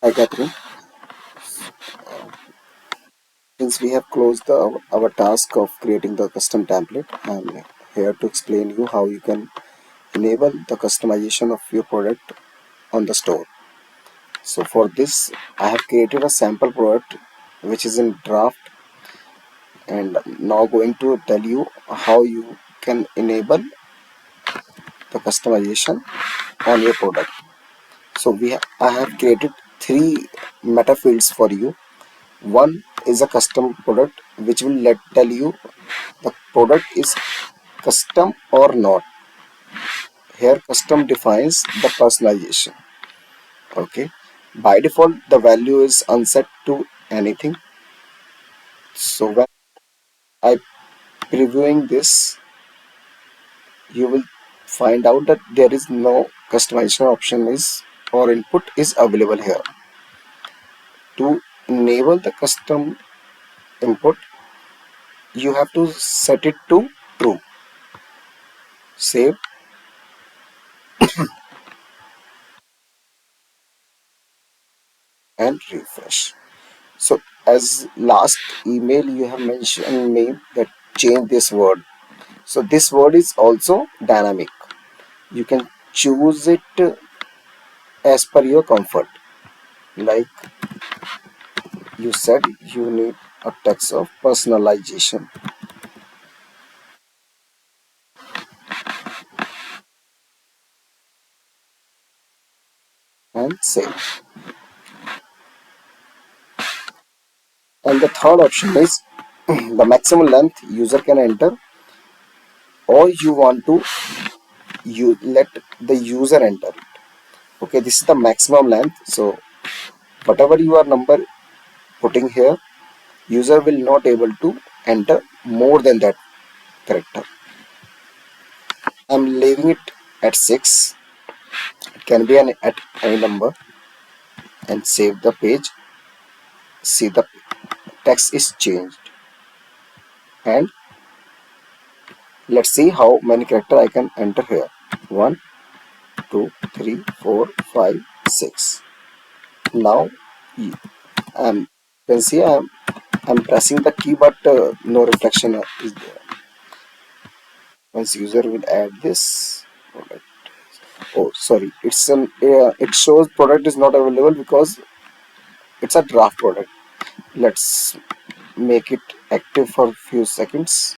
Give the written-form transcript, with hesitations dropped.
Hi Catherine. Since we have closed our task of creating the custom template, I'm here to explain you how you can enable the customization of your product on the store. So for this, I have created a sample product which is in draft, and now going to tell you how you can enable the customization on your product. So I have created three meta fields for you. One is a custom product which will tell you the product is custom or not. Here custom defines the personalization. Okay, by default the value is unset to anything. So when I previewing this, you will find out that there is no customization option is or input is available here. To enable the custom input, you have to set it to true. Save and refresh. So as last email you have mentioned me that change this word. So this word is also dynamic. You can choose it as per your comfort. Like you said, you need a text of personalization and save. And the third option is the maximum length user can enter, or you want to you let the user enter. Okay, this is the maximum length. So whatever you are number putting here, user will not able to enter more than that character. I'm leaving it at 6. It can be at any number, and save the page. See, the text is changed, and let's see how many character I can enter here. 1 2 3 4 5 6. Now I'm you can see I'm pressing the key, but no reflection is there. Once user will add this product. Oh, sorry, it shows product is not available because it's a draft product. Let's make it active for a few seconds.